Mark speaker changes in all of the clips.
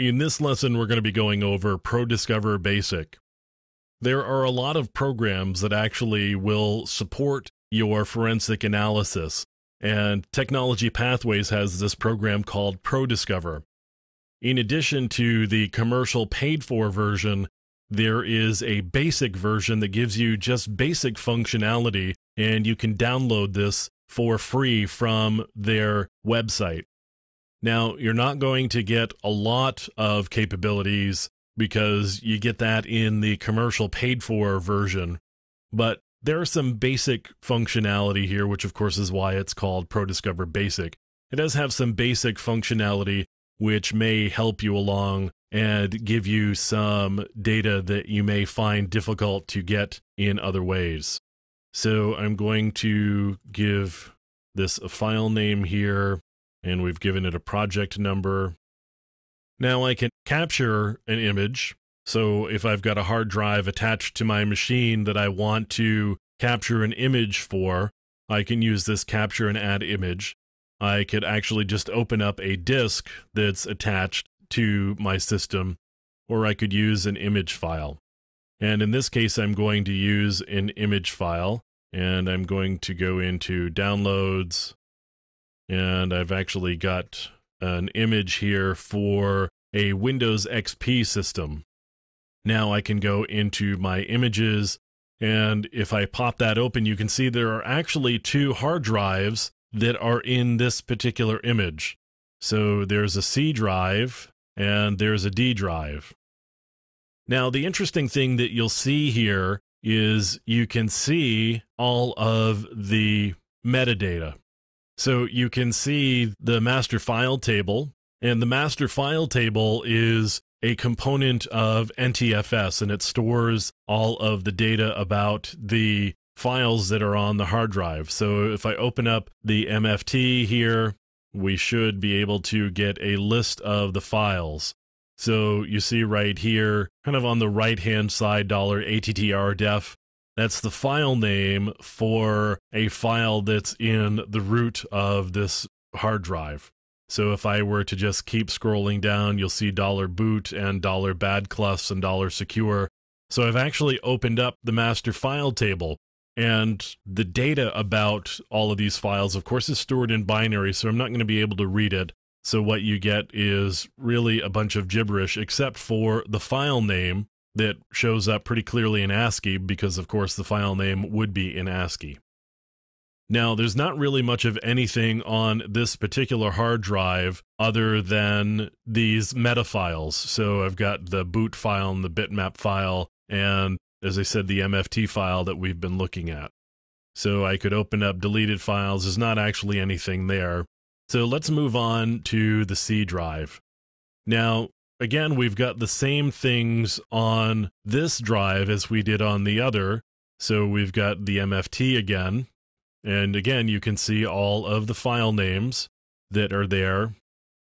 Speaker 1: In this lesson, we're going to be going over ProDiscover Basic. There are a lot of programs that actually will support your forensic analysis, and Technology Pathways has this program called ProDiscover. In addition to the commercial paid-for version, there is a basic version that gives you just basic functionality, and you can download this for free from their website. Now, you're not going to get a lot of capabilities because you get that in the commercial paid-for version, but there are some basic functionality here, which of course is why it's called ProDiscover Basic. It does have some basic functionality which may help you along and give you some data that you may find difficult to get in other ways. So I'm going to give this a file name here, and we've given it a project number. Now I can capture an image. So if I've got a hard drive attached to my machine that I want to capture an image for, I can use this capture and add image. I could actually just open up a disk that's attached to my system, or I could use an image file. And in this case, I'm going to use an image file, and I'm going to go into downloads. And I've actually got an image here for a Windows XP system. Now I can go into my images, and if I pop that open, you can see there are actually two hard drives that are in this particular image. So there's a C drive and there's a D drive. Now the interesting thing that you'll see here is you can see all of the metadata. So you can see the master file table, and the master file table is a component of NTFS, and it stores all of the data about the files that are on the hard drive. So if I open up the MFT here, we should be able to get a list of the files. So you see right here, kind of on the right-hand side, $ATTRDEF. That's the file name for a file that's in the root of this hard drive. So if I were to just keep scrolling down, you'll see $boot and $badclus and $secure. So I've actually opened up the master file table, and the data about all of these files, of course, is stored in binary, so I'm not going to be able to read it. So what you get is really a bunch of gibberish, except for the file name that shows up pretty clearly in ASCII, because of course the file name would be in ASCII. Now, there's not really much of anything on this particular hard drive other than these meta files. So I've got the boot file and the bitmap file, and as I said, the MFT file that we've been looking at. So I could open up deleted files. There's not actually anything there. So let's move on to the C drive. Now, again, we've got the same things on this drive as we did on the other. So we've got the MFT again. And again, you can see all of the file names that are there,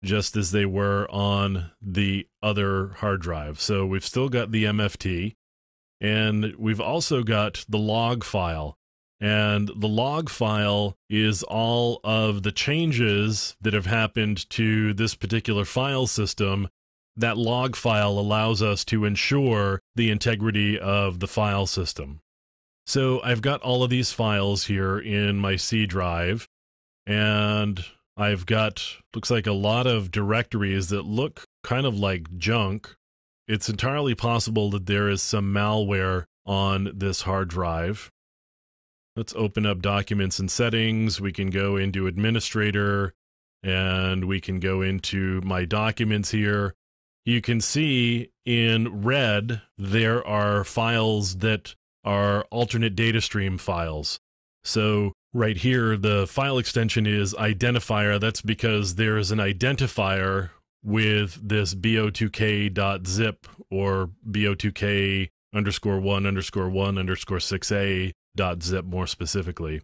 Speaker 1: just as they were on the other hard drive. So we've still got the MFT, and we've also got the log file. And the log file is all of the changes that have happened to this particular file system. That log file allows us to ensure the integrity of the file system. So I've got all of these files here in my C drive, and I've got, looks like a lot of directories that look kind of like junk. It's entirely possible that there is some malware on this hard drive. Let's open up Documents and Settings. We can go into Administrator, and we can go into My Documents here. You can see in red there are files that are alternate data stream files. So right here, the file extension is identifier. That's because there is an identifier with this bo2k.zip or bo2k_1_1_6a.zip more specifically.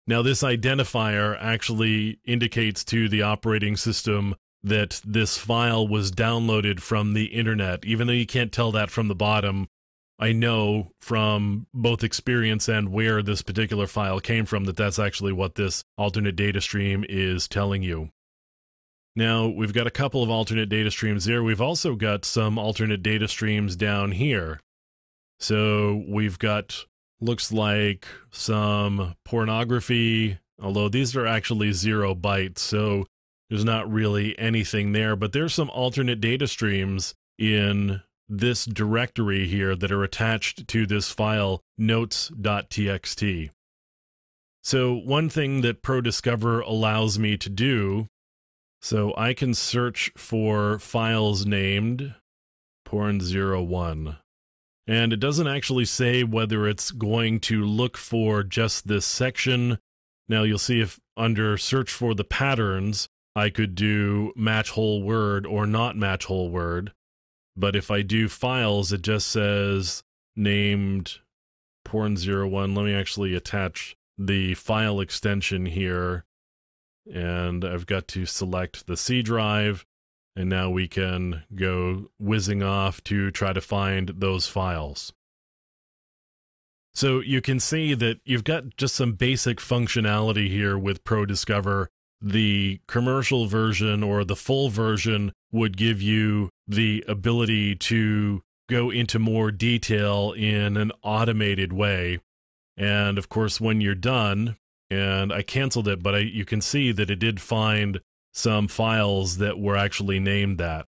Speaker 1: Now this identifier actually indicates to the operating system that this file was downloaded from the internet. Even though you can't tell that from the bottom, I know from both experience and where this particular file came from that that's actually what this alternate data stream is telling you. Now, we've got a couple of alternate data streams there. We've also got some alternate data streams down here. So we've got, looks like some pornography, although these are actually 0 bytes, so there's not really anything there. But there's some alternate data streams in this directory here that are attached to this file, notes.txt. So one thing that ProDiscover allows me to do, so I can search for files named porn01. And it doesn't actually say whether it's going to look for just this section. Now you'll see if under search for the patterns, I could do match whole word or not match whole word. But if I do files, it just says named porn01. Let me actually attach the file extension here. And I've got to select the C drive. And now we can go whizzing off to try to find those files. So you can see that you've got just some basic functionality here with ProDiscover. The commercial version or the full version would give you the ability to go into more detail in an automated way. And of course, when you're done, and I canceled it, but you can see that it did find some files that were actually named that.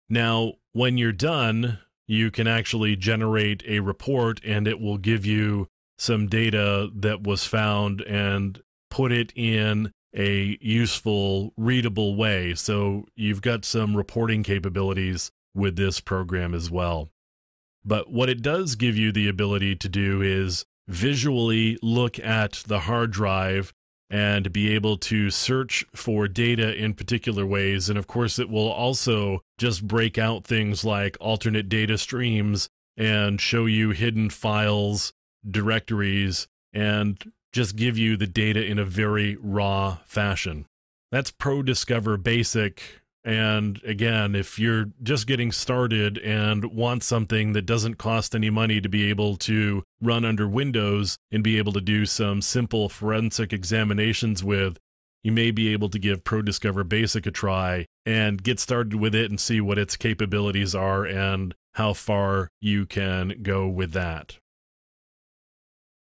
Speaker 1: Now, when you're done, you can actually generate a report and it will give you some data that was found and put it in a useful, readable way. So you've got some reporting capabilities with this program as well. But what it does give you the ability to do is visually look at the hard drive and be able to search for data in particular ways. And of course, it will also just break out things like alternate data streams and show you hidden files, directories, and just give you the data in a very raw fashion. That's ProDiscover Basic. And again, if you're just getting started and want something that doesn't cost any money to be able to run under Windows and be able to do some simple forensic examinations with, you may be able to give ProDiscover Basic a try and get started with it and see what its capabilities are and how far you can go with that.